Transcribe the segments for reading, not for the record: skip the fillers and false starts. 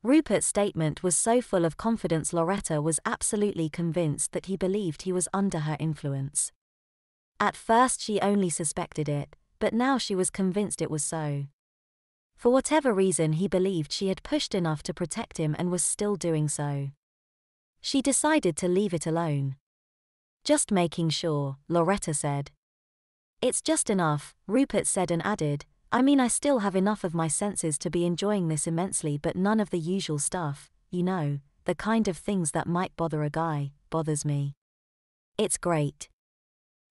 Rupert's statement was so full of confidence Loretta was absolutely convinced that he believed he was under her influence. At first she only suspected it, but now she was convinced it was so. For whatever reason he believed she had pushed enough to protect him and was still doing so. She decided to leave it alone. Just making sure, Loretta said. It's just enough, Rupert said and added, I mean I still have enough of my senses to be enjoying this immensely but none of the usual stuff, you know, the kind of things that might bother a guy, bothers me. It's great.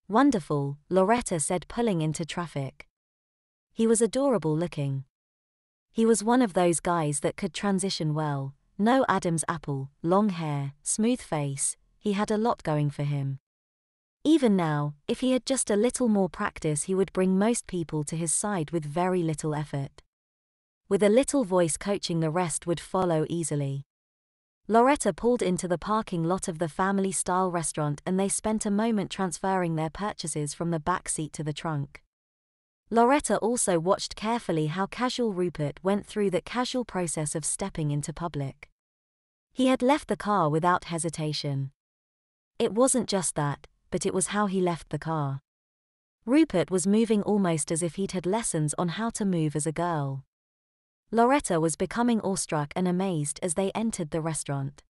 Wonderful, Loretta said pulling into traffic. He was adorable looking. He was one of those guys that could transition well, no Adam's apple, long hair, smooth face, he had a lot going for him. Even now, if he had just a little more practice he would bring most people to his side with very little effort. With a little voice coaching the rest would follow easily. Loretta pulled into the parking lot of the family-style restaurant and they spent a moment transferring their purchases from the back seat to the trunk. Loretta also watched carefully how casual Rupert went through that casual process of stepping into public. He had left the car without hesitation. It wasn't just that, but it was how he left the car. Rupert was moving almost as if he'd had lessons on how to move as a girl. Loretta was becoming awestruck and amazed as they entered the restaurant.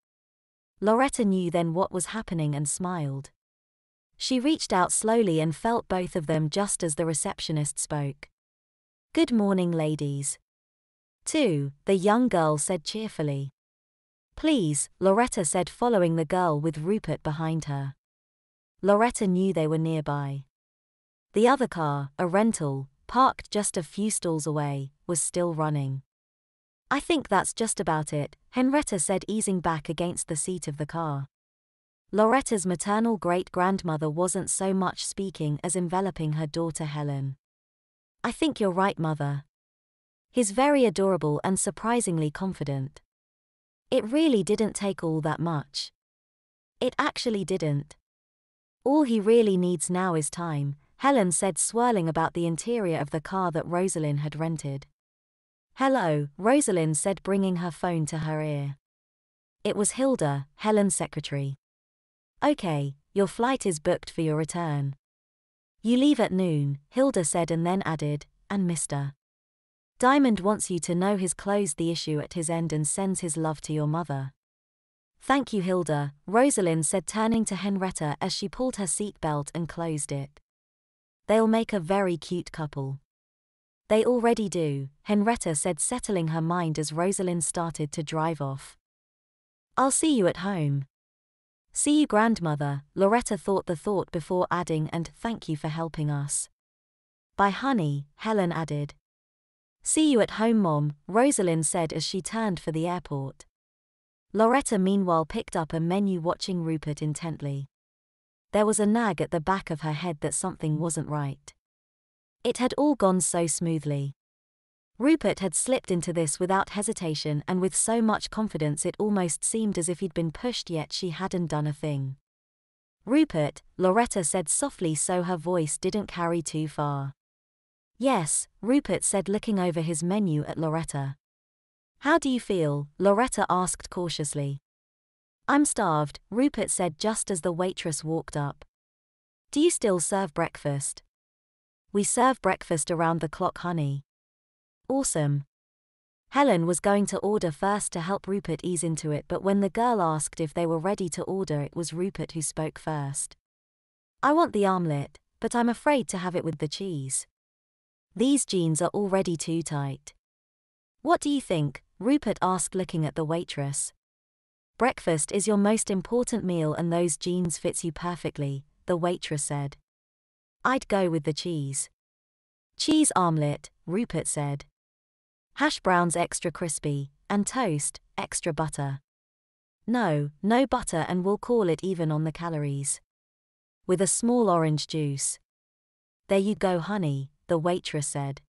Loretta knew then what was happening and smiled. She reached out slowly and felt both of them just as the receptionist spoke. Good morning, ladies. Too, the young girl said cheerfully. Please, Loretta said following the girl with Rupert behind her. Loretta knew they were nearby. The other car, a rental, parked just a few stalls away, was still running. I think that's just about it, Henrietta said easing back against the seat of the car. Loretta's maternal great-grandmother wasn't so much speaking as enveloping her daughter Helen. I think you're right, Mother. He's very adorable and surprisingly confident. It really didn't take all that much. It actually didn't. All he really needs now is time, Helen said swirling about the interior of the car that Rosalind had rented. Hello, Rosalind said bringing her phone to her ear. It was Hilda, Helen's secretary. Okay, your flight is booked for your return. You leave at noon, Hilda said and then added, and Mr. Diamond wants you to know he's closed the issue at his end and sends his love to your mother. Thank you, Hilda, Rosalind said turning to Henrietta as she pulled her seatbelt and closed it. They'll make a very cute couple. They already do, Henrietta said settling her mind as Rosalind started to drive off. I'll see you at home. See you, grandmother, Loretta thought the thought before adding and thank you for helping us. Bye, honey, Helen added. See you at home, Mom, Rosalind said as she turned for the airport. Loretta meanwhile picked up a menu watching Rupert intently. There was a nag at the back of her head that something wasn't right. It had all gone so smoothly. Rupert had slipped into this without hesitation and with so much confidence it almost seemed as if he'd been pushed yet she hadn't done a thing. Rupert, Loretta said softly so her voice didn't carry too far. Yes, Rupert said looking over his menu at Loretta. How do you feel? Loretta asked cautiously. I'm starved, Rupert said just as the waitress walked up. Do you still serve breakfast? We serve breakfast around the clock, honey. Awesome. Helen was going to order first to help Rupert ease into it, but when the girl asked if they were ready to order it was Rupert who spoke first. I want the omelette, but I'm afraid to have it with the cheese. These jeans are already too tight. What do you think? Rupert asked looking at the waitress. Breakfast is your most important meal and those jeans fits you perfectly, the waitress said. I'd go with the cheese. Cheese omelette, Rupert said. Hash browns extra crispy, and toast, extra butter. No butter and we'll call it even on the calories. With a small orange juice. There you go, honey, the waitress said.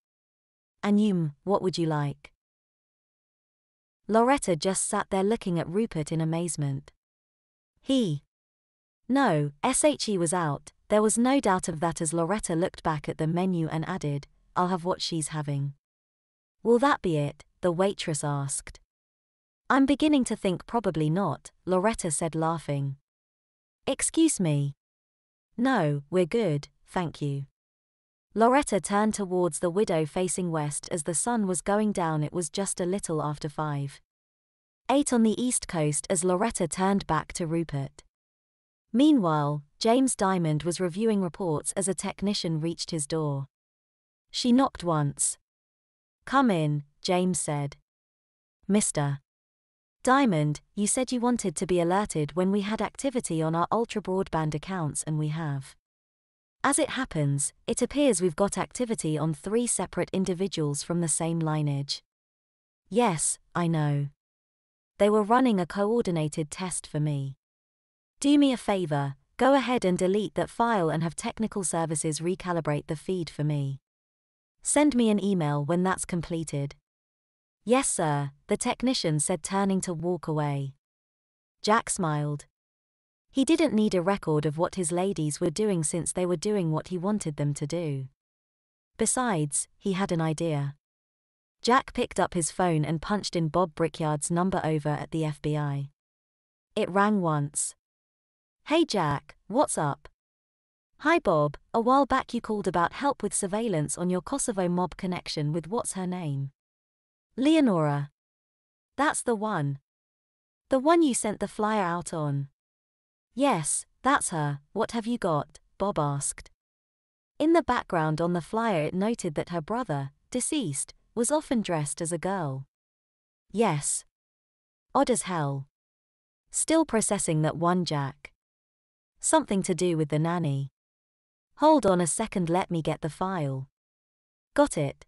And you, what would you like? Loretta just sat there looking at Rupert in amazement. No, she was out, there was no doubt of that as Loretta looked back at the menu and added, I'll have what she's having. Will that be it? The waitress asked. I'm beginning to think probably not, Loretta said, laughing. Excuse me. No, we're good, thank you. Loretta turned towards the widow facing west. As the sun was going down, it was just a little after 5:08 on the east coast as Loretta turned back to Rupert. Meanwhile, James Diamond was reviewing reports as a technician reached his door. She knocked once. Come in, James said. Mr. Diamond, you said you wanted to be alerted when we had activity on our ultra-broadband accounts, and we have. As it happens, it appears we've got activity on 3 separate individuals from the same lineage. Yes, I know. They were running a coordinated test for me. Do me a favor, go ahead and delete that file and have technical services recalibrate the feed for me. Send me an email when that's completed. Yes, sir, the technician said, turning to walk away. Jack smiled. He didn't need a record of what his ladies were doing since they were doing what he wanted them to do. Besides, he had an idea. Jack picked up his phone and punched in Bob Brickyard's number over at the FBI. It rang once. Hey Jack, what's up? Hi Bob, a while back you called about help with surveillance on your Kosovo mob connection with what's her name? Leonora. That's the one. The one you sent the flyer out on. Yes, that's her. What have you got? Bob asked. In the background on the flyer it noted that her brother, deceased, was often dressed as a girl. Yes. Odd as hell. Still processing that one, Jack. Something to do with the nanny. Hold on a second, let me get the file. Got it.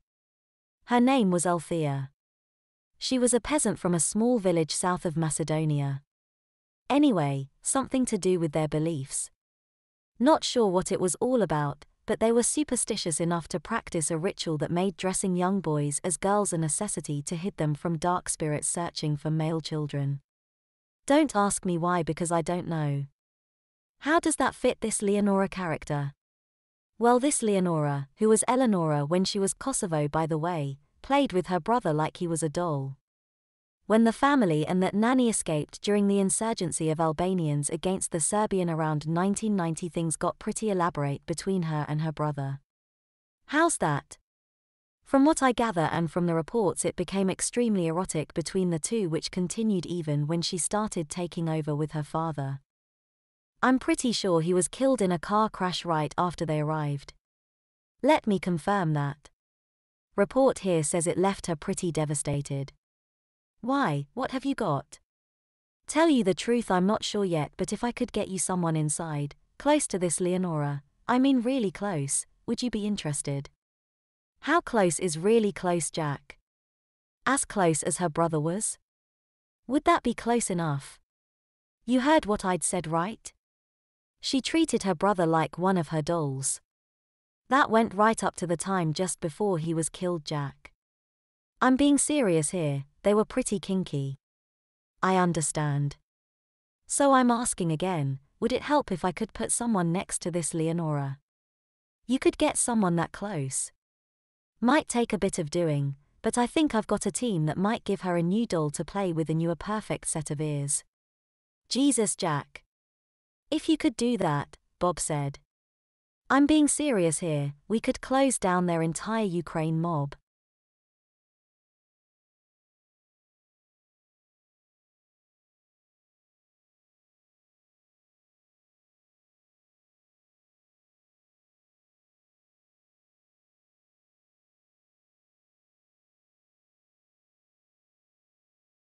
Her name was Althea. She was a peasant from a small village south of Macedonia. Anyway, something to do with their beliefs. Not sure what it was all about, but they were superstitious enough to practice a ritual that made dressing young boys as girls a necessity to hid them from dark spirits searching for male children. Don't ask me why, because I don't know. How does that fit this Leonora character? Well, this Leonora, who was Eleonora when she was Kosovo by the way, played with her brother like he was a doll. When the family and that nanny escaped during the insurgency of Albanians against the Serbian around 1990, things got pretty elaborate between her and her brother. How's that? From what I gather and from the reports, it became extremely erotic between the two, which continued even when she started taking over with her father. I'm pretty sure he was killed in a car crash right after they arrived. Let me confirm that. Report here says it left her pretty devastated. Why, what have you got? Tell you the truth, I'm not sure yet, but if I could get you someone inside, close to this Leonora, I mean really close, would you be interested? How close is really close, Jack? As close as her brother was? Would that be close enough? You heard what I'd said, right? She treated her brother like one of her dolls. That went right up to the time just before he was killed, Jack. I'm being serious here, they were pretty kinky. I understand. So I'm asking again, would it help if I could put someone next to this Leonora? You could get someone that close. Might take a bit of doing, but I think I've got a team that might give her a new doll to play with and you a perfect set of ears. Jesus, Jack. If you could do that, Bob said. I'm being serious here, we could close down their entire Ukraine mob.